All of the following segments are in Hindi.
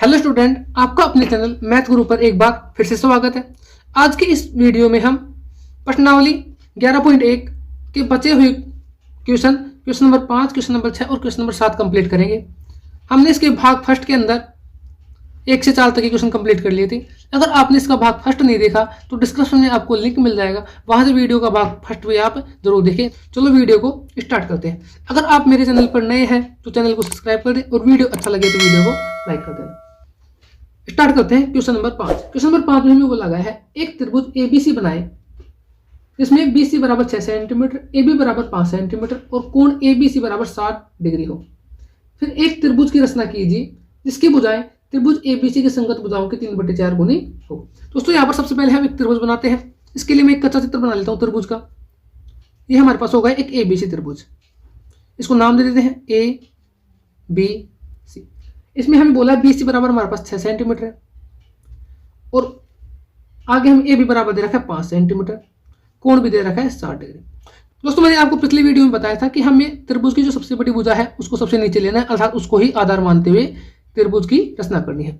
हेलो स्टूडेंट, आपका अपने चैनल मैथ गुरु पर एक बार फिर से स्वागत है। आज के इस वीडियो में हम प्रश्नावली 11.1 के बचे हुए क्वेश्चन नंबर 5, क्वेश्चन नंबर 6 और क्वेश्चन नंबर 7 कंप्लीट करेंगे। हमने इसके भाग फर्स्ट के अंदर 1 से 4 तक के क्वेश्चन कंप्लीट कर लिए थे। अगर आपने इसका भाग फर्स्ट नहीं देखा तो डिस्क्रिप्शन में आपको लिंक मिल जाएगा, वहां से वीडियो का भाग फर्स्ट भी आप जरूर देखें। चलो वीडियो को स्टार्ट करते हैं। अगर आप मेरे चैनल पर नए हैं तो चैनल को सब्सक्राइब कर दें और वीडियो अच्छा लगे तो वीडियो को लाइक कर दें। स्टार्ट करते हैं क्वेश्चन नंबर 5। क्वेश्चन नंबर 5 में हमें बोला गया है एक त्रिभुज एबीसी बनाए जिसमें बीसी बराबर 6 सेंटीमीटर, एबी बराबर 5 सेंटीमीटर और कोण एबीसी बराबर 60 डिग्री हो। फिर एक त्रिभुज की रचना कीजिए जिसकी भुजाएं त्रिभुज एबीसी की संगत भुजाओं के 3/4 गुनी हो। दोस्तों यहाँ पर सबसे पहले हम एक त्रिभुज बनाते हैं। इसके लिए मैं एक कच्चा चित्र बना लेता हूँ त्रिभुज का। ये हमारे पास होगा एक एबीसी त्रिभुज। इसको नाम दे देते हैं ए बी सी। इसमें हमें बोला बीसी बराबर हमारे पास 6 सेंटीमीटर है और आगे हम ए बी बराबर दे रखा है 5 सेंटीमीटर, कोण भी दे रखा है 60 डिग्री। दोस्तों मैंने आपको पिछली वीडियो में बताया था कि हमें त्रिभुज की जो सबसे बड़ी भुजा है उसको सबसे नीचे लेना है, अर्थात उसको ही आधार मानते हुए त्रिभुज की रचना करनी है।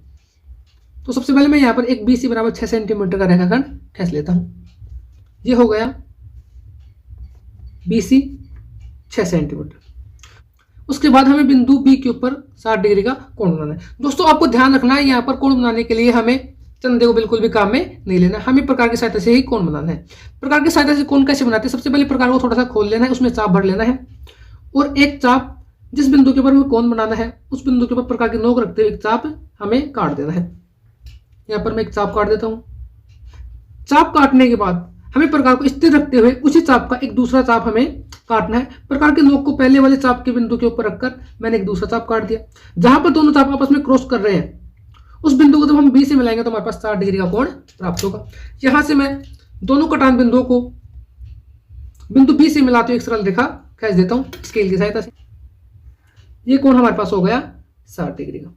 तो सबसे पहले मैं यहाँ पर एक बीसी बराबर 6 सेंटीमीटर का रेखाखंड खींच लेता हूँ। ये हो गया बीसी 6 सेंटीमीटर। उसके बाद हमें बिंदु बी के ऊपर 60 डिग्री का कोण बनाना है। दोस्तों आपको ध्यान रखना है यहाँ पर कोण बनाने के लिए हमें चंदे को बिल्कुल भी काम में नहीं लेना, हमें प्रकार की सहायता से ही कोण बनाना है। प्रकार की सहायता से कोण कैसे बनाते हैं? सबसे पहले प्रकार को थोड़ा सा खोल लेना है, उसमें चाप भर लेना है और एक चाप जिस बिंदु के ऊपर हमें कोण बनाना है उस बिंदु के ऊपर प्रकार की नोक रखते हुए एक चाप हमें काट देना है। यहाँ पर मैं एक चाप काट देता हूँ। चाप काटने के बाद हमें प्रकार को स्थिर रखते हुए उसी चाप का एक दूसरा चाप हमें काटना है। प्रकार के नोक को पहले वाले चाप के बिंदु के ऊपर रखकर मैंने एक दूसरा चाप काट दिया। जहां पर दोनों चाप आपस में क्रॉस कर रहे हैं उस बिंदु को जब हम बी से मिलाएंगे तो हमारे पास 60 डिग्री का कोण प्राप्त होगा। यहां से मैं दोनों कटान बिंदुओं को बिंदु बी से मिलाते हुए एक सरल रेखा खींच देता हूं स्केल की सहायता से। ये कोण हमारे पास हो गया 60 डिग्री का।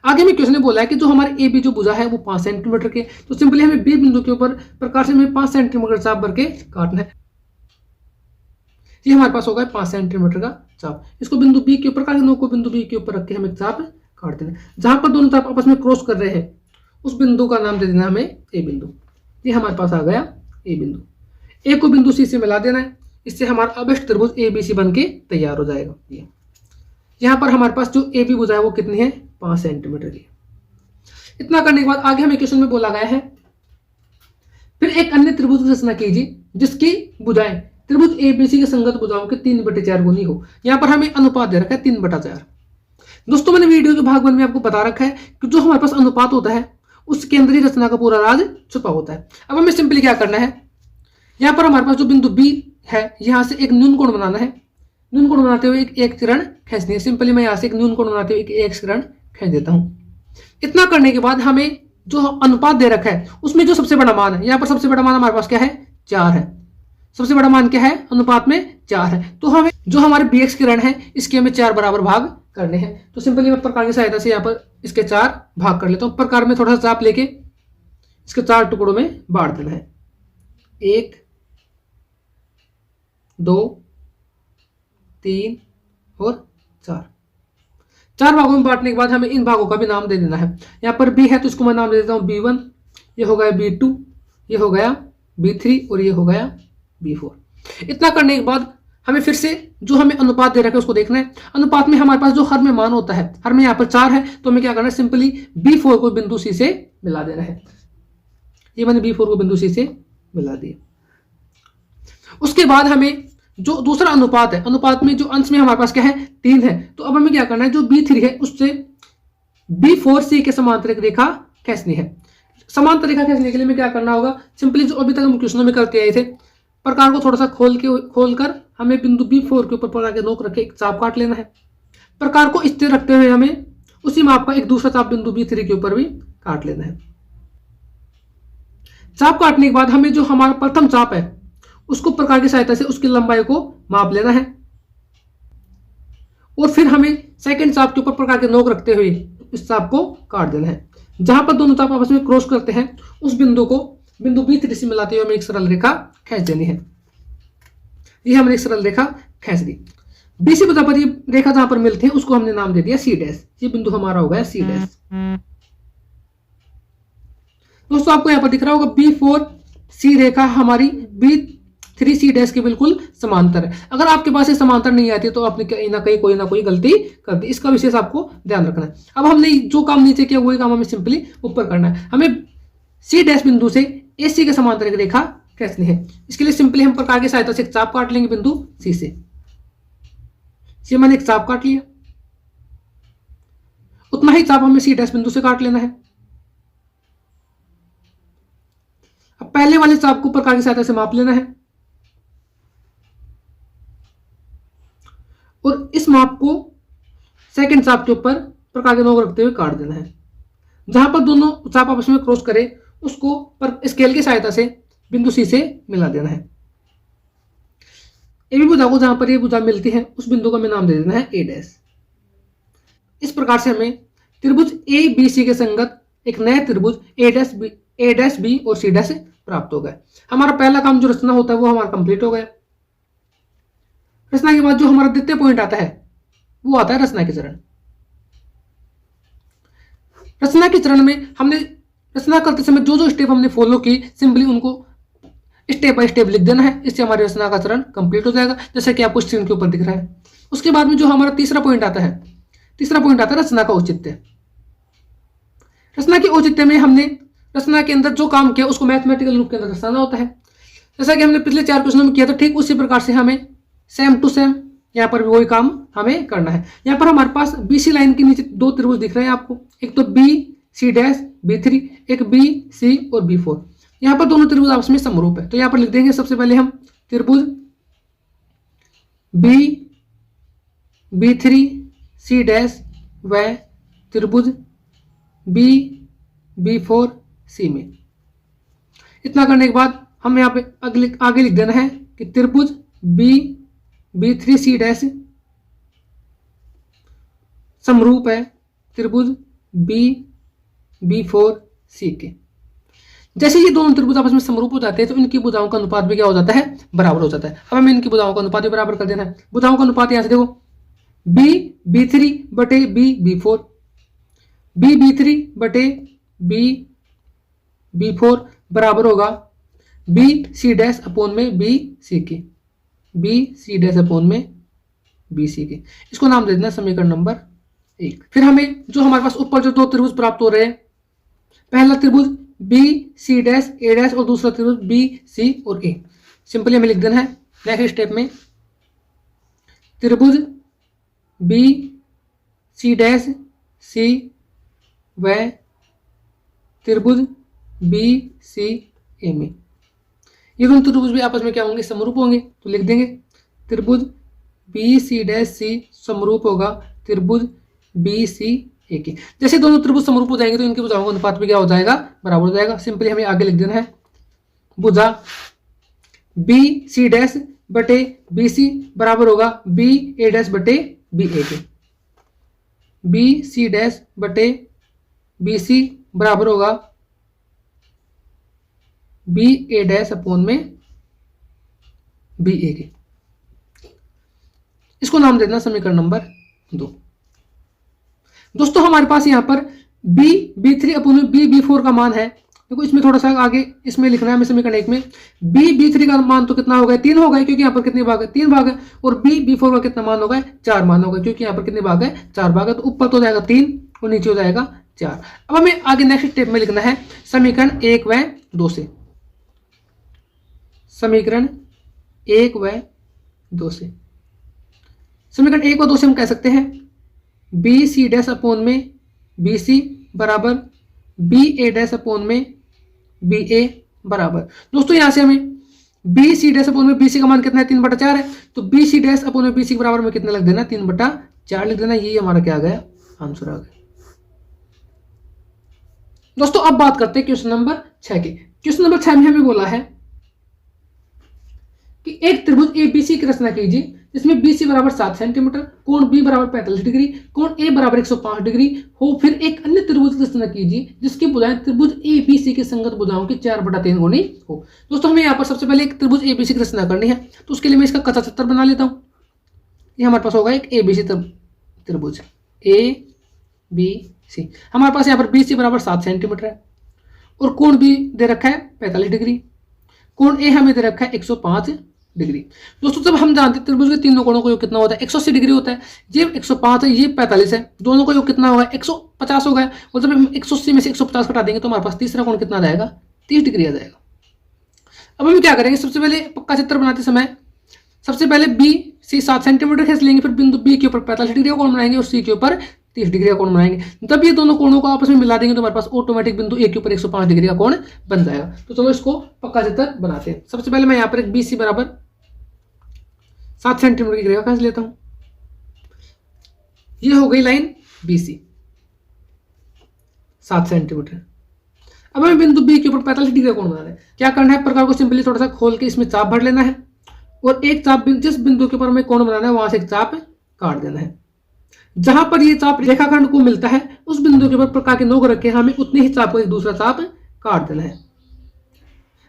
आगे में क्वेश्चन ने बोला है कि जो हमारे ए बी जो भुजा है वो 5 सेंटीमीटर के, तो सिंपली हमें बी बिंदु के ऊपर प्रकार से हमें 5 सेंटीमीटर चाप भर के काटना है। ये हमारे पास होगा 5 सेंटीमीटर का चाप। इसको बिंदु बी के ऊपर नोक को बिंदु बी के ऊपर रख के हमें चाप काट देना। जहां पर दोनों चाप आपस में क्रॉस कर रहे हैं उस बिंदु का नाम दे देना हमें ए बिंदु। ये हमारे पास आ गया ए बिंदु। ए को बिंदु सी से मिला देना है, इससे हमारा अभिष्ट त्रिभुज ए बी सी बन के तैयार हो जाएगा। ये यहाँ पर हमारे पास जो ए बी भुजा है वो कितनी है? 5 सेंटीमीटर की। इतना करने के बाद आगे हमें क्वेश्चन में बोला गया है फिर एक अन्य त्रिभुज की रचना कीजिए जिसकी भुजाएं त्रिभुज एबीसी के संगत भुजाओं के 3/4 गुनी हो। यहाँ पर हमें अनुपात दे रखा है 3/4। दोस्तों मैंने वीडियो के भाग 1 में आपको बता रखा है कि जो हमारे पास अनुपात होता है उसके अंदर ही रचना का पूरा राज छुपा होता है। अब हमें सिंपली क्या करना है, यहाँ पर हमारे पास जो बिंदु बी है यहाँ से एक न्यून कोण बनाना है। न्यून कोण बनाते हुए एक किरण खींचनी है। सिंपली मैं यहाँ से एक न्यून कोण बनाते हुए एक किरण खींच देता हूँ। इतना करने के बाद हमें जो अनुपात दे रखा है उसमें जो सबसे बड़ा मान है, यहाँ पर सबसे बड़ा मान हमारे पास क्या है? 4 है। सबसे बड़ा मान क्या है? अनुपात में 4 है। तो हमें जो हमारे बी एक्स किरण है इसके हमें 4 बराबर भाग करने हैं। तो सिंपली मैं प्रकार की सहायता से यहाँ पर इसके 4 भाग कर लेता हूँ। प्रकार में थोड़ा सा चाप लेके इसके 4 टुकड़ों में बांट देना है। 1 2 3 और 4 भागों में बांटने के बाद हमें इन भागों का भी नाम दे देना है। यहाँ पर बी है तो इसको मैं नाम दे देता हूँ B1, ये हो गया B2, ये हो गया B3 और ये हो गया B4। इतना करने के बाद हमें फिर से जो हमें अनुपात दे रखा है उसको देखना है। अनुपात में हमारे पास जो हर में मान होता है, हर में यहाँ पर 4 है तो हमें क्या करना है, सिंपली B4 को बिंदु सी से मिला देना है। ये मैंने B4 को बिंदु सी से मिला दिया। उसके बाद हमें जो दूसरा अनुपात है, अनुपात में जो अंश में हमारे पास क्या है? 3 है। तो अब हमें क्या करना है, जो B3 है उससे B4C के समांतर एक रेखा खींचनी है। समांतर रेखा खींचने के लिए हमें क्या करना होगा, सिंपली जो अभी तक हम क्वेश्चनों में करते आए थे, प्रकार को थोड़ा सा खोलकर हमें बिंदु B4 के ऊपर प्रकार के नोक रखे एक चाप काट लेना है। प्रकार को स्थिर रखते हुए हमें उसी माप का एक दूसरा चाप बिंदु B3 के ऊपर भी काट लेना है। चाप काटने के बाद हमें जो हमारा प्रथम चाप है उसको प्रकार की सहायता से उसकी लंबाई को माप लेना है और फिर हमें सेकंड चाप के ऊपर प्रकार के नोक रखते हुए इस चाप को काट देना है। जहां पर दोनों चाप आपस में क्रॉस करते हैं उस बिंदु को बिंदु B3 से मिलाते हुए हमें एक सरल रेखा खींच देनी है। ये हमने एक सरल रेखा खींच दी। बी सी भुजा पर ये रेखा जहां पर मिलते हैं उसको हमने नाम दे दिया सी डैश। ये बिंदु हमारा हो गया सी डैश। दोस्तों आपको यहां पर दिख रहा होगा B4 सी रेखा हमारी B3 सी डैश के बिल्कुल समांतर है। अगर आपके पास ये समांतर नहीं आती तो आपने कहीं ना कोई गलती कर दी। इसका विशेष आपको ध्यान रखना है। अब हमने जो काम नीचे किया वही काम हमें सिंपली ऊपर करना है। हमें सी डैश बिंदु से AC के समांतर एक रेखा खींचनी है। इसके लिए सिंपली हम प्रकार की सहायता से एक चाप काट लेंगे बिंदु C से। ये मैंने एक चाप काट लिया, उतना ही चाप हमें सी डैश बिंदु से काट लेना है। अब पहले वाले चाप को प्रकार की सहायता से माप लेना है और इस माप को सेकंड चाप के ऊपर प्रकार के नोक रखते हुए काट देना है। जहां पर दोनों चाप आपस में क्रॉस करे उसको स्केल की सहायता से बिंदु सी से मिला देना है। ए बी भुजा को जहां पर ये भुजा मिलती है उस बिंदु का हमें नाम दे देना है ए डैश। इस प्रकार से हमें त्रिभुज ए बी सी के संगत एक नया त्रिभुज ए डैश बी और सी डैश प्राप्त हो गया। हमारा पहला काम जो रचना होता है वो हमारा कंप्लीट हो गया। रचना के बाद जो हमारा द्वितीय पॉइंट आता है वो आता है रचना के चरण। रचना के चरण में हमने रचना करते समय जो जो स्टेप हमने फॉलो की सिंपली उनको स्टेप बाय स्टेप लिख देना है। इससे हमारी रचना का चरण कंप्लीट हो जाएगा, जैसे कि आपको स्क्रीन के ऊपर दिख रहा है। उसके बाद में जो हमारा तीसरा पॉइंट आता है रचना का औचित्य। रचना के औचित्य में हमने रचना के अंदर जो काम किया उसको मैथमेटिकल रूप के अंदर दर्शाना होता है। जैसा कि हमने पिछले 4 क्वेश्चनों में किया था ठीक उसी प्रकार से हमें सेम टू सेम यहाँ पर भी वही काम हमें करना है। यहाँ पर हमारे पास BC लाइन के नीचे 2 त्रिभुज दिख रहे हैं आपको, एक तो BC डैश B3, एक BC और B4। यहाँ पर दोनों त्रिभुज आपस में समरूप है तो यहाँ पर लिख देंगे सबसे पहले हम त्रिभुज B3 C डैश व त्रिभुज B4 C में। इतना करने के बाद हम यहाँ पे आगे लिख देना है कि त्रिभुज B3 C डैश समरूप है त्रिभुज B4 C के। जैसे ये दोनों त्रिभुज आपस में समरूप हो जाते हैं तो इनकी भुजाओं का अनुपात भी क्या हो जाता है, बराबर हो जाता है। अब हमें इनकी भुजाओं का अनुपात भी बराबर कर देना है। भुजाओं का अनुपात यहां से देखो B3 बटे B4, B3 बटे B4 बराबर होगा BC डैश अपॉन में BC के, BC डैश अपॉन में BC के। इसको नाम दे देना समीकरण नंबर 1। फिर हमें जो हमारे पास ऊपर जो 2 त्रिभुज प्राप्त हो रहे हैं, पहला त्रिभुज BC डैश A डैश और दूसरा त्रिभुज BC और A। सिंपली हमें लिख देना है नेक्स्ट स्टेप में त्रिभुज BC डैश C व त्रिभुज BC A में। ये दोनों त्रिभुज भी आपस में क्या होंगे, समरूप होंगे। तो लिख देंगे त्रिभुज BC डैश C समरूप होगा त्रिभुज BC A के। जैसे दोनों त्रिभुज समरूप हो जाएंगे तो इनकी भुजाओं का अनुपात भी क्या हो जाएगा, बराबर हो जाएगा। सिंपली हमें आगे लिख देना है भुजा BC डैश बटे BC बराबर होगा BA डैश बटे BA के। BC डैश बटे BC बराबर होगा BA डैश अपॉन में BA के। इसको नाम देना समीकरण नंबर 2। दोस्तों हमारे पास यहाँ पर B3 अपॉन में B4 का मान है। देखो इसमें थोड़ा सा आगे इसमें लिखना है हमें समीकरण 1 में B3 का मान तो कितना हो गया, 3 हो गया क्योंकि यहाँ पर कितने भाग है, 3 भाग है। और B4 का कितना मान होगा, 4 मान होगा क्योंकि यहाँ पर कितने भाग है, 4 भाग है। तो ऊपर तो हो जाएगा 3 और नीचे हो जाएगा 4। अब हमें आगे नेक्स्ट स्टेप में लिखना है समीकरण 1 व 2 से। समीकरण 1 व 2 से, समीकरण 1 व 2 से हम कह सकते हैं BC डैश अपॉन में BC बराबर BA डैश अपॉन में BA बराबर। दोस्तों यहां से हमें BC डैश अपॉन में BC का मान कितना है, 3/4 है। तो BC डैश अपॉन में BC के बराबर में कितना लग देना, 3/4 लिख देना। ये हमारा क्या आ गया, आंसर आ गया। दोस्तों अब बात करते हैं क्वेश्चन नंबर 6 की। क्वेश्चन नंबर 6 में हमें बोला है कि एक त्रिभुज ABC की रचना कीजिए जिसमें BC बराबर 7 सेंटीमीटर, कोण B बराबर 45 डिग्री, कोण A बराबर 105 डिग्री हो। फिर एक अन्य त्रिभुज की रचना कीजिए जिसकी भुजाएं त्रिभुज ABC के संगत भुजाओं की 4/3 गुनी हो। दोस्तों हमें यहाँ पर सबसे पहले एक त्रिभुज ABC की रचना करनी है तो उसके लिए मैं इसका कच्चा चित्र बना लेता हूँ। ये हमारे पास होगा एक ABC त्रिभुज ABC। हमारे पास यहाँ पर BC बराबर 7 सेंटीमीटर है और कोण भी दे रखा है 45 डिग्री। कोण ए हमें दे रखा है 105 डिग्री। दोस्तों जब हम जानते हैं त्रिभुज के तीनों कोणों का योग कितना होता है 180 डिग्री होता है। ये 105 है, ये 45 है, दोनों का योग कितना होगा 150 होगा। और जब हम 180 में से 150 घटा देंगे तो हमारे पास तीसरा कोण कितना आ जाएगा 30 डिग्री आ जाएगा। अब हम क्या करेंगे, सबसे पहले पक्का चित्र बनाते समय सबसे पहले BC 7 सेंटीमीटर खींच लेंगे, फिर बिंदु B के ऊपर 45 डिग्री का कोण बनाएंगे और C के ऊपर 30 डिग्री का कोण बनाएंगे। जब ये दोनों कोणों को आपस में मिला देंगे तो हमारे पास ऑटोमेटिक बिंदु A के ऊपर 105 डिग्री का कोण बन जाएगा। तो चलो इसको पक्का चित्र बनाते हैं। सबसे पहले मैं यहाँ पर एक BC बराबर 7 सेंटीमीटर की रेखा खींच लेता हूं। ये हो गई लाइन BC 7 सेंटीमीटर। अब हमें बिंदु B के ऊपर 45 डिग्री का कोण बनाना है। क्या करना है, प्रकार को सिंपली थोड़ा सा खोल के इसमें चाप भर लेना है और एक चाप जिस बिंदु के ऊपर हमें कोण बनाना है वहां से एक चाप काट देना है। जहां पर ये चाप रेखाखंड को मिलता है उस बिंदु के ऊपर प्रकार के नोक रखे हमें उतने ही चाप को एक दूसरा चाप काट देना है।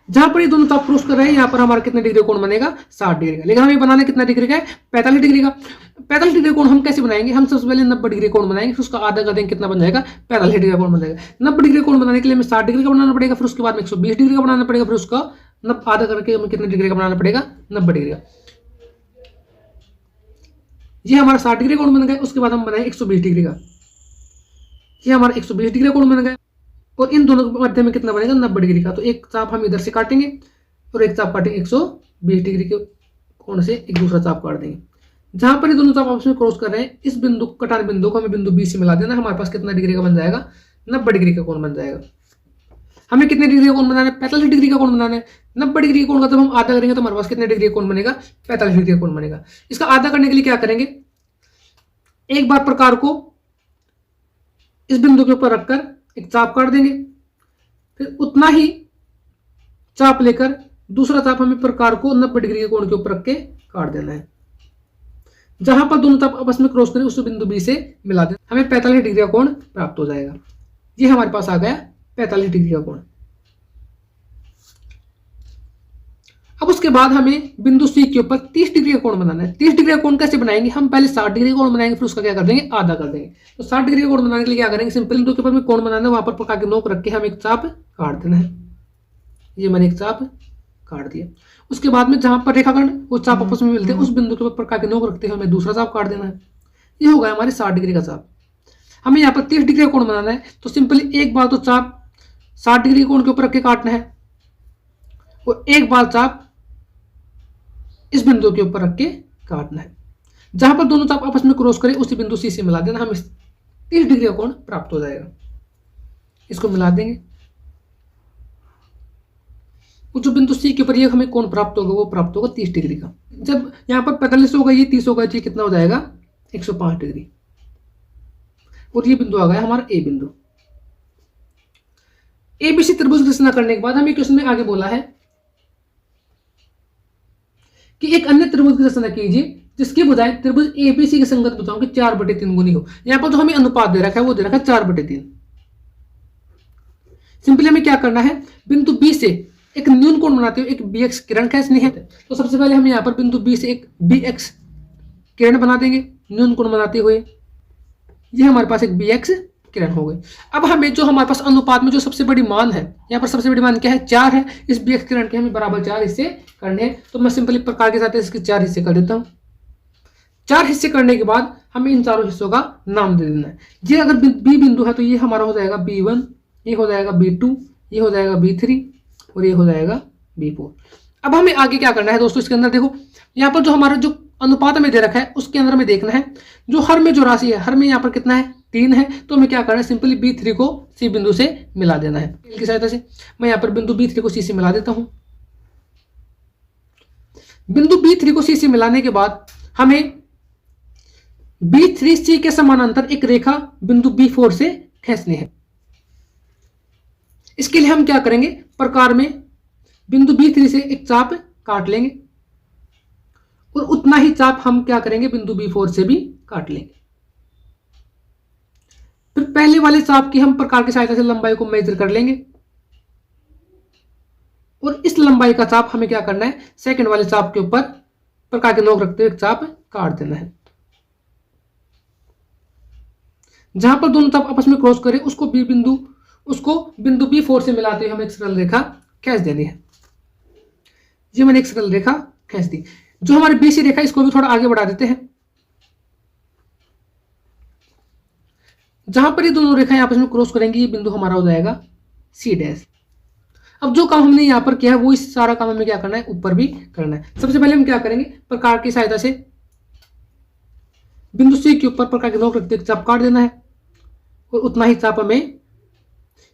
जहां पर ये दोनों चाप क्रॉस कर रहे हैं यहाँ पर हमारा कितने डिग्री कोण बनेगा 60 डिग्री का। लेकिन हमें बनाना कितना डिग्री का है 45 डिग्री का। 45 डिग्री कोण हम कैसे बनाएंगे, हम सबसे पहले 90 डिग्री कोण बनाएंगे, फिर उसका आधा कर देंगे, कितना बन जाएगा 45 डिग्री का कोण बन जाएगा। 90 डिग्री कोण बनाने के लिए हमें 60 डिग्री का बनाना पड़ेगा, फिर उसके बाद में 120 डिग्री का बनाना पड़ेगा, फिर उसका आधा करके हमें कितने डिग्री का बनाना पड़ेगा 90 डिग्री का। ये हमारा 60 डिग्री कोण बन गया। उसके बाद हम बनाएंगे 120 डिग्री का। ये हमारा 120 डिग्री कोण बन गया और इन दोनों के मध्य में कितना बनेगा 90 डिग्री का। तो एक चाप हम इधर से काटेंगे और एक चाप काटेंगे 120 डिग्री के कोण से एक दूसरा चाप काट देंगे। जहां पर ये दोनों चाप आपस में क्रॉस कर रहे हैं इस बिंदु कटान बिंदु को हमें बिंदु B से मिला देना। हमारे पास कितना डिग्री का बन जाएगा 90 डिग्री का कोण बन जाएगा। हमें कितने डिग्री का कोण बनाना है 45 डिग्री का कोण बनाना है। 90 डिग्री का कोण का जब हम आधा करेंगे तो हमारे पास कितने डिग्री का कोण बनेगा 45 डिग्री का कोण बनेगा। इसका आधा करने के लिए क्या करेंगे, एक बार प्रकार को इस बिंदु के ऊपर रखकर एक चाप काट देंगे, फिर उतना ही चाप लेकर दूसरा चाप हमें प्रकार को 90 डिग्री के कोण के ऊपर रख के काट देना है। जहां पर दोनों चाप आपस में क्रॉस करें उस बिंदु B से मिला देना, हमें 45 डिग्री का कोण प्राप्त हो जाएगा। ये हमारे पास आ गया 45 डिग्री का कोण। अब उसके बाद हमें बिंदु C के ऊपर 30 डिग्री का कोण बनाना है। 30 डिग्री का कोण कैसे बनाएंगे, हम पहले 60 डिग्री का कोण बनाएंगे, फिर उसका क्या कर देंगे आधा कर देंगे। तो 60 डिग्री का कोण बनाने के लिए क्या करेंगे, सिंपल बिंदु के ऊपर में कोण बनाना है, वहां पर प्रकार के नोक रख के हम एक चाप काट देना है। ये मैंने एक चाप काट दिया। उसके बाद में जहां पर रेखाखंड वो चाप आपस में मिलते हैं उस बिंदु के ऊपर प्रकार के नोक रखते हैं हमें दूसरा चाप काट देना है। ये होगा हमारे 60 डिग्री का चाप। हमें यहाँ पर 30 डिग्री का कोण बनाना है तो सिंपली एक बार तो चाप 60 डिग्री कोण के ऊपर रख के काटना है और एक बार चाप इस बिंदु के ऊपर रख के काटना है। जहां पर दोनों चाप आपस में क्रॉस करें उसी बिंदु C से मिला देना, हमें 30 डिग्री का कोण प्राप्त हो जाएगा। इसको मिला देंगे। जो बिंदु C के ऊपर ये हमें कोण प्राप्त होगा वो प्राप्त होगा 30 डिग्री का। जब यहाँ पर 45 होगा ये 30 होगा, ये कितना हो जाएगा 105 डिग्री। और ये बिंदु आ गया हमारा A बिंदु। ABC त्रिभुज रचना करने के बाद हमें क्वेश्चन में आगे बोला है कि एक अन्य त्रिभुज की रचना कीजिए जिसकी भुजाएं त्रिभुज ABC के संगत भुजाओं की 4/3 गुनी हो। यहाँ पर जो हमें अनुपात दे रखा है वो दे रखा है 4/3। सिंपली हमें क्या करना है, बिंदु B से एक न्यून कोण बनाते हुए एक BX किरण खींचनी है। तो सबसे पहले हम यहाँ पर बिंदु B से एक BX किरण बना देंगे न्यून कोण बनाते हुए। ये हमारे पास एक BX किरण हो गई। अब हमें जो हमारे पास अनुपात में जो सबसे बड़ी मान है, यहाँ पर सबसे बड़ी मान क्या है 4 है। इस BX किरण के हमें बराबर 4 हिस्से करने हैं। तो मैं सिंपली प्रकार के साथ इसके 4 हिस्से कर देता हूँ। 4 हिस्से करने के बाद हमें इन चारों हिस्सों का नाम दे देना है। ये अगर B बिंदु है तो ये हमारा हो जाएगा B1, ये हो जाएगा B2, ये हो जाएगा B3 और ये हो जाएगा B4। अब हमें आगे क्या करना है दोस्तों, इसके अंदर देखो यहाँ पर जो हमारा जो अनुपात में दे रखा है उसके अंदर हमें देखना है जो हर में जो राशि है, हर में यहाँ पर कितना है 3 है। तो हमें क्या करना है, सिंपली B3 को C बिंदु से मिला देना है। की सहायता से मैं यहाँ पर बिंदु B3 को C से मिला देता हूँ। बिंदु B3 को C से मिलाने के बाद हमें B3C के समानांतर एक रेखा बिंदु B4 से खींचनी है। इसके लिए हम क्या करेंगे, प्रकार में बिंदु B3 से एक चाप काट लेंगे और उतना ही चाप हम क्या करेंगे बिंदु B4 से भी काट लेंगे। फिर पहले वाले चाप की हम प्रकार की सहायता से लंबाई को मेजर कर लेंगे और इस लंबाई का चाप हमें क्या करना है, सेकंड वाले चाप के ऊपर प्रकार के नोक रखते हुए एक चाप काट देना है। जहां पर दोनों चाप आपस में क्रॉस करें उसको बिंदु B4 से मिलाते हुए हमें एक सरल रेखा खींच देनी है। ये मैंने एक सरल रेखा खींच दी। जो हमारी BC रेखा इसको भी थोड़ा आगे बढ़ा देते हैं। जहां पर ये दोनों रेखाएं आपस में क्रॉस करेंगी ये बिंदु हमारा हो जाएगा C'। अब जो काम हमने यहां पर किया है वो इस सारा काम हमें क्या करना है, ऊपर भी करना है। सबसे पहले हम क्या करेंगे, प्रकार की सहायता से बिंदु C के ऊपर प्रकार के नोक रखते हुए चाप काट देना है और उतना ही चाप हमें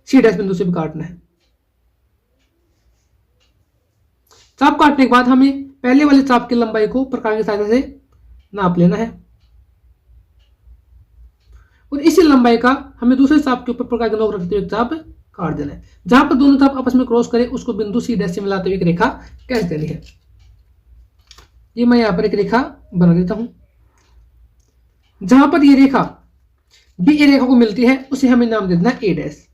C' बिंदु से भी काटना है। चाप काटने के बाद हमें पहले वाले चाप की लंबाई को प्रकार की सहायता से नाप लेना है और इसी लंबाई का हमें दूसरे चाप के ऊपर प्रकार के नोक रखते हुए चाप काट देना है। जहां पर दोनों चाप आपस में क्रॉस करें उसको बिंदु C' से मिलाते हुए एक रेखा खींच देनी है। ये मैं यहां पर एक रेखा बना देता हूं। जहां पर ये रेखा B रेखा को मिलती है उसे हमें नाम दे देना A'।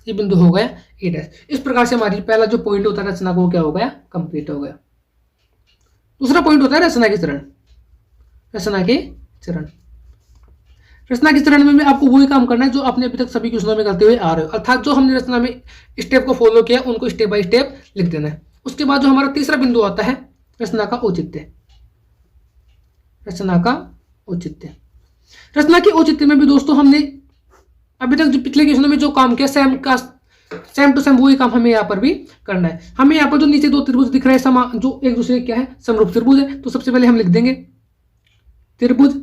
ये बिंदु हो गया A'। इस प्रकार से हमारी पहला जो पॉइंट होता है रचना को क्या हो गया, कंप्लीट हो गया। दूसरा पॉइंट होता है रचना के चरण। रचना के चरण में भी आपको वही काम करना है जो आपने अभी तक सभी क्वेश्चनों में करते हुए आ रहे हो, अर्थात जो हमने रचना में स्टेप को फॉलो किया उनको स्टेप बाय स्टेप लिख देना है। उसके बाद जो हमारा तीसरा बिंदु आता है रचना का औचित्य। रचना का औचित्य, रचना के औचित्य में भी दोस्तों हमने अभी तक जो पिछले क्वेश्चनों में जो काम किया सेम टू सेम वही काम हमें यहाँ पर भी करना है। हमें यहाँ पर जो नीचे दो त्रिभुज दिख रहे हैं जो एक दूसरे क्या है, समरूप त्रिभुज है। तो सबसे पहले हम लिख देंगे त्रिभुज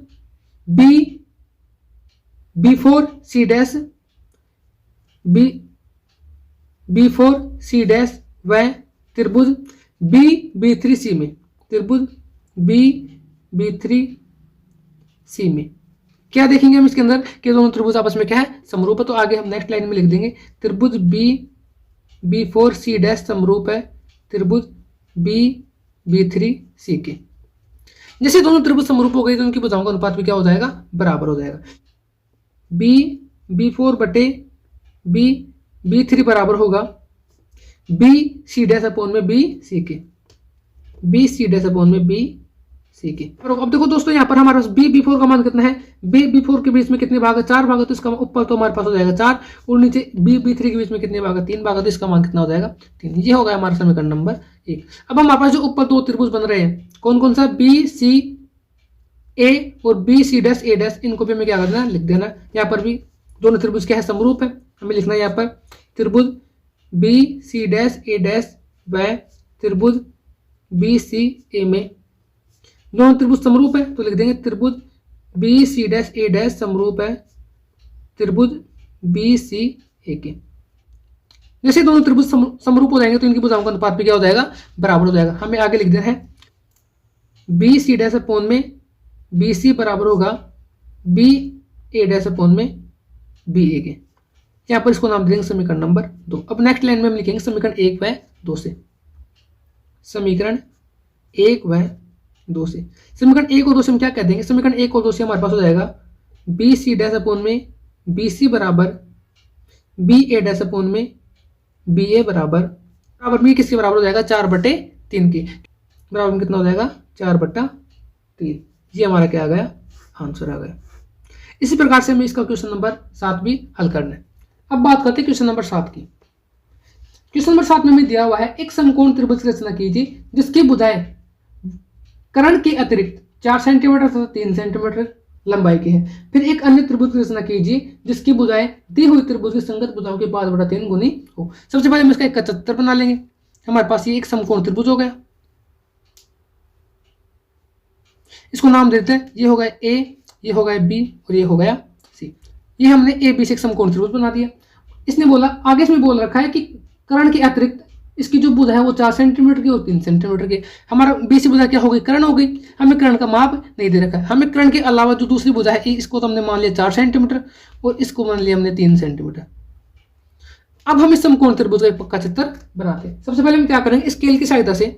B4 C' B4 C' व त्रिभुज B3 C में, त्रिभुज B3 C में क्या देखेंगे हम इसके अंदर कि दोनों त्रिभुज आपस में क्या है, समरूप है। तो आगे हम नेक्स्ट लाइन में लिख देंगे त्रिभुज B4 C' समरूप है त्रिभुज B3 C के। जैसे दोनों त्रिभुज समरूप हो गए तो उनकी भुजाओं का अनुपात भी क्या हो जाएगा, बराबर हो जाएगा। B4 बटे B3 बराबर होगा BC' अपॉन में BC के, BC' अपॉन में BC के। और अब देखो दोस्तों यहाँ पर हमारे पास B4 का मान कितना है, B4 के बीच में कितने भाग है, 4 भाग है। तो इसका ऊपर तो हमारे पास हो जाएगा 4 और नीचे B3 के बीच में कितने भाग है, 3 भाग है। तो इसका मान कितना हो जाएगा, 3। ये होगा हमारा समीकरण नंबर 1। अब हमारे पास जो ऊपर दो त्रिभुज बन रहे हैं कौन कौन सा, BCA और BC', इनको भी हमें क्या करना है, लिख देना। यहाँ पर भी दोनों त्रिभुज क्या है, समरूप है। हमें लिखना है यहाँ पर त्रिभुज BC'A' व त्रिभुज BCA में दोनों त्रिभुज समरूप है। तो लिख देंगे त्रिभुज BC'A' समरूप है त्रिभुज BCA के। जैसे दोनों त्रिभुज समरूप हो जाएंगे तो इनकी भुजाओं का अनुपात भी क्या हो जाएगा, बराबर हो जाएगा। हमें आगे लिख देना है BC' अपॉन में BC बराबर होगा BA' अपॉन में BA के। यहाँ पर इसको नाम देंगे समीकरण नंबर 2। अब नेक्स्ट लाइन में हम लिखेंगे समीकरण 1 व 2 से, समीकरण 1 व 2 से। समीकरण 1 और 2 से हम क्या कह देंगे, समीकरण 1 और 2 से हमारे पास हो जाएगा BC' अपॉन में BC बराबर BA' अपॉन में BA बराबर B किसके बराबर हो जाएगा, 4/3 के बराबर में कितना हो जाएगा, 4/3। ये हमारा क्या आ गया, आंसर आ गया। इसी प्रकार से हमें इसका क्वेश्चन नंबर 7 भी हल करना है। अब बात करते हैं क्वेश्चन नंबर 7 की। क्वेश्चन नंबर 7 में हमें दिया हुआ है एक समकोण त्रिभुज की रचना कीजिए जिसकी भुजाएं कर्ण के अतिरिक्त 4 सेंटीमीटर तथा 3 सेंटीमीटर लंबाई की है। फिर एक अन्य त्रिभुज की रचना कीजिए जिसकी भुजाएं दी हुई त्रिभुज की संगत भुजाओं के 5/3 गुनी हो। सबसे पहले हम इसका एक चित्र बना लेंगे। हमारे पास ये एक समकोण त्रिभुज हो गया, इसको नाम देते हैं, ये हो गया A, ये हो गया B और ये हो गया C। ये हमने AB से एक समकोण त्रिभुज बना दिया। इसने बोला, आगे इसमें बोल रखा है कि कर्ण के अतिरिक्त इसकी जो भुजा है वो 4 सेंटीमीटर की और 3 सेंटीमीटर की। हमारा BC भुजा क्या हो गई, कर्ण हो गई। हमें कर्ण का माप नहीं दे रखा है। हमें कर्ण के अलावा जो दूसरी भुजा है इसको तो हमने मान लिया 4 सेंटीमीटर और इसको मान लिया हमने 3 सेंटीमीटर। अब हम इस समकोण त्रिभुज का एक पक्का चित्र बनाते हैं। सबसे पहले हम क्या करेंगे, स्केल की सहायता से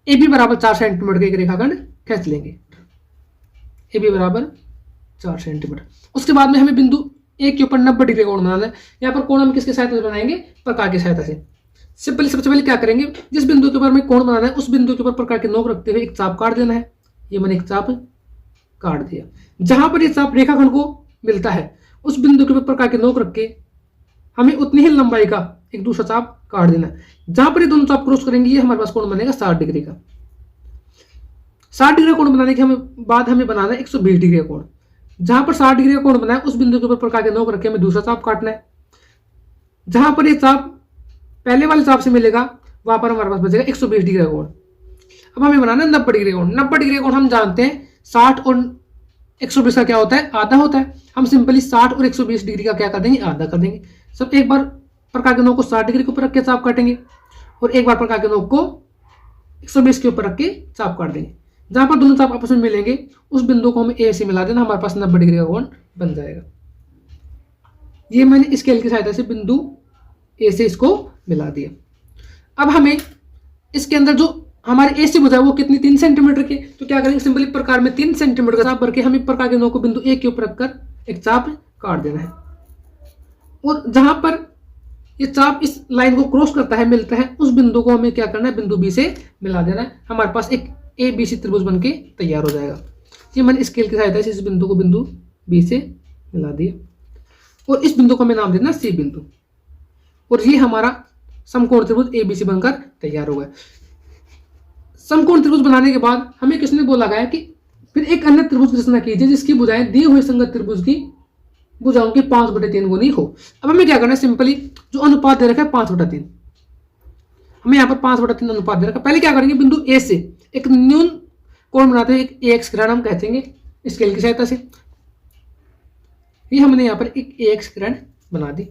AB बराबर 4 सेंटीमीटर का एक रेखाखंड खींच लेंगे। AB बराबर 4 सेंटीमीटर। उसके बाद में हमें बिंदु A के ऊपर 90 डिग्री कोण बनाना है। यहाँ पर कोण हम किसकी सहायता से बनाएंगे, प्रकार की सहायता से। सबसे पहले क्या करेंगे, जिस बिंदु के ऊपर हमें कोण बनाना है उस बिंदु के ऊपर प्रकार के नोक रखते हुए एक चाप काट देना है। ये मैंने एक चाप काट दिया। जहां पर ये चाप रेखाखंड को मिलता है उस बिंदु के ऊपर प्रकार के नोक रख के हमें उतनी ही लंबाई का एक दूसरा चाप काट देना है। जहां पर ये दोनों चाप क्रॉस करेंगे ये हमारे पास कोण बनेगा 60 डिग्री का। 60 डिग्री का कोण बनाने के बाद हमें बनाना है 120 डिग्री का कोण। जहां पर 60 डिग्री का कोण बना है उस बिंदु के ऊपर प्रकार के नोक रख के हमें दूसरा चाप काटना है। जहां पर ये चाप पहले वाले चाप से मिलेगा वहां पर हमारे पास बचेगा 120 डिग्री का कोण। अब हमें बनाना है 90 डिग्री का कोण। 90 डिग्री का कोण हम जानते हैं 60 और 120 का क्या होता है, आधा होता है। हम सिंपली 60 और 120 डिग्री का क्या कर देंगे, आधा कर देंगे। सब एक बार प्रकार के नोक को 60 डिग्री के ऊपर रख के चाप काटेंगे और एक बार प्रकार के नोक को 120 के ऊपर रख के चाप काट देंगे। जहां पर दोनों चाप आपस में मिलेंगे उस बिंदु को हमें ए से मिला देना, हमारे पास 90 डिग्री का कोण बन जाएगा। ये मैंने स्केल की सहायता से बिंदु ए से इसको मिला दिया। अब हमें इसके अंदर जो हमारे ए से भुजा है वो कितनी 3 सेंटीमीटर की, तो क्या करेंगे सिंपली प्रकार में 3 सेंटीमीटर का चाप भर के हमें प्रकार के नोक को बिंदु ए के ऊपर रखकर एक चाप काट देना है। और जहां पर ये चाप इस लाइन को क्रॉस करता है, मिलता है, उस बिंदु को हमें क्या करना है, बिंदु बी से मिला देना है। हमारे पास एक ए बी सी त्रिभुज बनके तैयार हो जाएगा। ये मैंने स्केल की सहायता से इस बिंदु को बिंदु बी से मिला दिया और इस बिंदु को हमें नाम देना सी बिंदु। और ये हमारा समकोण त्रिभुज एबीसी बनकर तैयार हो गया। समकोण त्रिभुज बनाने के बाद हमें किसने बोला गया कि फिर एक अन्य त्रिभुज की रचना कीजिए जिसकी भुजाएं दिए हुए संगत त्रिभुज की भुजाओं के 5/3 गुनी हो। अब हमें क्या करना है, सिंपली जो अनुपात दे रखा है 5/3, हमें यहाँ पर 5/3 अनुपात दे रखा है। पहले क्या करेंगे, बिंदु ए से एक न्यून कोण बनाते हैं, एक एक्स किरण हम कहते हैं स्केल की सहायता से। ये हमने यहाँ पर एक एक्स किरण बना दी।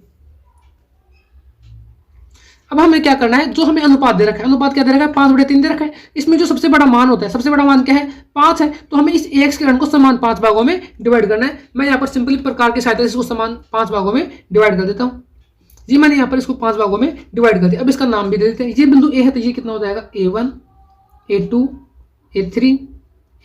अब हमें क्या करना है, जो हमें अनुपात दे रखा है, अनुपात क्या दे रखा है, 5/3 दे रखा है। इसमें जो सबसे बड़ा मान होता है, सबसे बड़ा मान क्या है, 5 है। तो हमें इस एक्स किरण को समान 5 भागों में डिवाइड करना है। मैं यहाँ पर सिंपली प्रकार की सहायता से इसको समान 5 भागों में डिवाइड कर देता हूँ। जी मैंने यहाँ पर इसको 5 भागों में डिवाइड कर दिया। अब इसका नाम भी दे देते हैं। ये बिंदु ए है तो ये कितना हो जाएगा, A1 A2 A3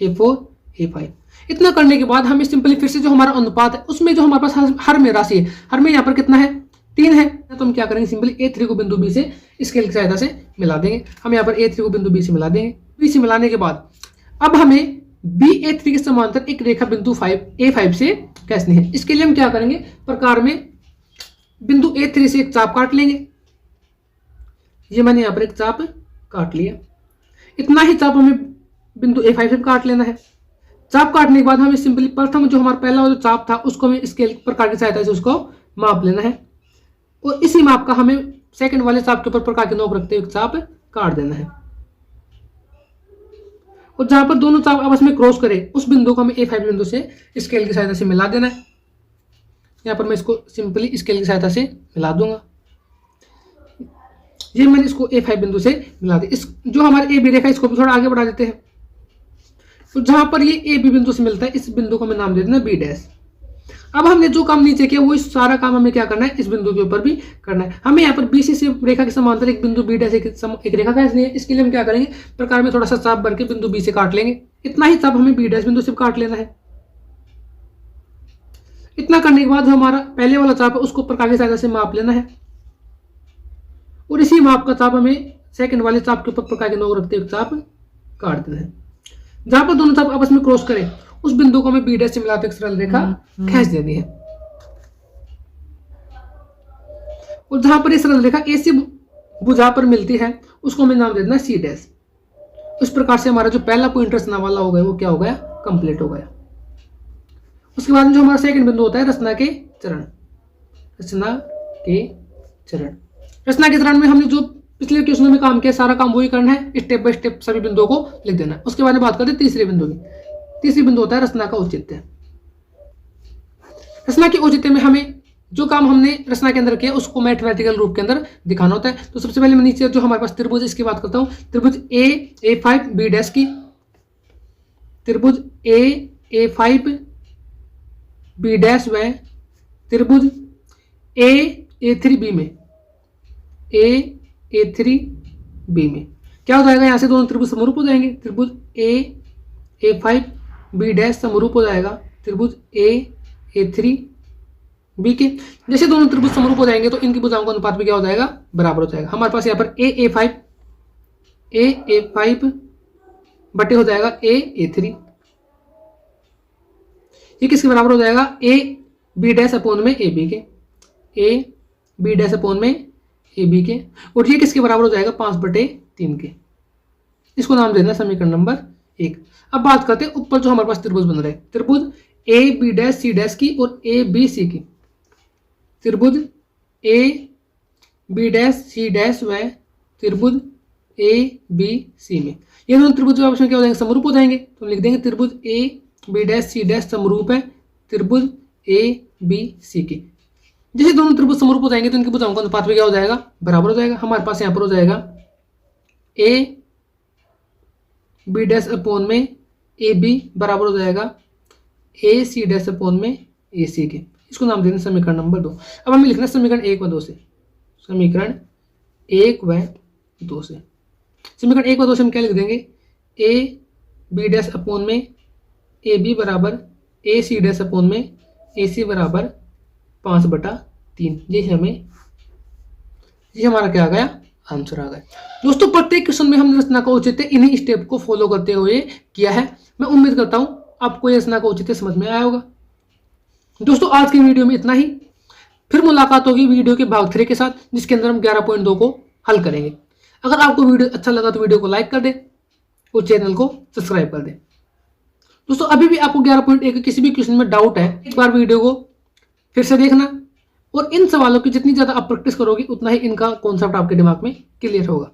A4 A5। इतना करने के बाद हमें सिंपली फिर से जो हमारा अनुपात है उसमें जो हमारे पास हर में राशि है, हर में यहाँ पर कितना है, 3 है। तो हम क्या करेंगे, सिंपली A3 को बिंदु बी से स्केल की सहायता से मिला देंगे। हम यहाँ पर A3 को बिंदु बी से मिला देंगे। बी से मिलाने के बाद अब हमें BA3 के समांतर एक रेखा बिंदु A5 से खींचनी है। इसके लिए हम क्या करेंगे, प्रकार में बिंदु A3 से एक चाप काट लेंगे। ये मैंने यहाँ पर एक चाप काट लिया। इतना ही चाप हमें बिंदु A5 से काट लेना है। चाप काटने के बाद हमें सिंपली प्रथम जो हमारा पहला जो चाप था उसको हमें स्केल प्रकार की सहायता से उसको माप लेना है और इसी माप का हमें सेकंड वाले चाप के ऊपर प्रकार के नोक रखते हुए चाप काट देना है। और जहां पर दोनों चाप आपस में क्रॉस करे उस बिंदु को हमें A5 बिंदु से स्केल की सहायता से मिला देना है। यहाँ पर मैं इसको सिंपली स्केल की सहायता से मिला दूंगा। ये मैंने इसको A5 बिंदु से मिला दिया। इस जो हमारे AB रेखा इसको भी थोड़ा आगे बढ़ा देते हैं। तो जहां पर ये AB बिंदु से मिलता है इस बिंदु को हमें नाम दे देना B डैश। अब हमने जो काम नीचे किया वो सारा काम हमें क्या करना है, इस बिंदु के ऊपर भी करना है। हमें यहाँ पर BC से रेखा के समांतर एक बिंदु B डैश एक रेखा खींचनी है। इसके लिए हम क्या करेंगे, प्रकार में थोड़ा सा चाप भर के बिंदु B से काट लेंगे। इतना ही चाप हमें B डैश बिंदु से काट लेना है। इतना करने के बाद जो हमारा पहले वाला चाप है उसको प्रकार की सहायता से माप लेना है और इसी माप का चाप हमें सेकंड वाले चाप के ऊपर प्रकार के नोक रखते हुए चाप काट देना है। जहां पर दोनों चाप आपस में क्रॉस करें उस बिंदु को हमें B डैश से मिलाते एक सरल रेखा खींच देनी है। और जहां पर ये सरल रेखा A से भुजा पर मिलती है उसको हमें नाम दे देना C डैश। इस प्रकार से हमारा जो पहला पॉइंट रचना वाला हो गया वो क्या हो गया, कंप्लीट हो गया। उसके बाद में जो हमारा सेकंड बिंदु होता है रचना के चरण। रचना के चरण, रचना के चरण में हमने जो पिछले क्वेश्चनों में काम किया सारा काम वही करना है। स्टेप बाय स्टेप सभी बिंदुओं को लिख देना है। उसके बाद में बात करते हैं तीसरे बिंदु की। तीसरी बिंदु होता है रचना का औचित्य। रचना के औचित्य में हमें जो काम हमने रचना के अंदर किया उसको मैथमेटिकल रूप के अंदर दिखाना होता है। तो सबसे पहले मैं नीचे जो हमारे पास त्रिभुज इसकी बात करता हूँ। त्रिभुज A5 B डैश की, त्रिभुज A5 B डैश व त्रिभुज A3 B में, A3 B में क्या हो जाएगा, यहाँ से दोनों त्रिभुज समरूप हो जाएंगे। त्रिभुज A5 B डैश समरूप हो जाएगा त्रिभुज A3 B के। जैसे दोनों त्रिभुज समरूप हो जाएंगे तो इनकी भुजाओं का अनुपात भी क्या हो जाएगा, बराबर हो जाएगा। हमारे पास यहाँ पर A5 बटे हो जाएगा A3। ये किसके बराबर हो जाएगा, ए बी डैश अपॉन में ए बी के, ए बी डैश अपॉन में ए बी के, और ये किसके बराबर हो जाएगा 5/3 के। इसको नाम देना समीकरण नंबर 1। अब बात करते हैं ऊपर जो हमारे पास त्रिभुज बन रहे हैं, त्रिभुज A B dash C dash की और ए बी सी की, त्रिभुज A B dash C dash व त्रिभुज ए बी सी में ये दोनों त्रिभुज आपस में क्या हो जाएंगे, समरूप हो जाएंगे। तो लिख देंगे त्रिभुज A B dash C dash समरूप है त्रिभुज ए बी सी के। जैसे दोनों त्रिभुज समरूप हो जाएंगे तो इनकी भुजाओं का अनुपात भी क्या हो जाएगा, बराबर हो जाएगा। हमारे पास यहाँ पर हो जाएगा ए बी डैश अपॉन में ए बी बराबर हो जाएगा ए सी डैश अपॉन में ए सी के। इसको नाम देना समीकरण नंबर 2। अब हमें लिखना समीकरण 1 व 2 से, समीकरण 1 व 2 से। समीकरण 1 व 2 से हम क्या लिख देंगे, ए बी डैश अपॉन में ए बी बराबर ए सी डैश अपॉन में ए सी बराबर 5/3। ये हमारा क्या आ गया, आंसर आ गया। दोस्तों प्रत्येक क्वेश्चन में हमने रचना का औचित्य इन्हीं स्टेप को फॉलो करते हुए किया है। मैं उम्मीद करता हूं आपको ये रचना का औचित्य समझ में आया होगा। दोस्तों आज की वीडियो में इतना ही, फिर मुलाकात होगी वीडियो के भाग 3 के साथ, जिसके अंदर हम 11.2 को हल करेंगे। अगर आपको वीडियो अच्छा लगा तो वीडियो को लाइक कर दें और चैनल को सब्सक्राइब कर दें। दोस्तों अभी भी आपको 11.1 के किसी भी क्वेश्चन में डाउट है, एक बार वीडियो को फिर से देखना, और इन सवालों की जितनी ज़्यादा आप प्रैक्टिस करोगे उतना ही इनका कॉन्सेप्ट आपके दिमाग में क्लियर होगा।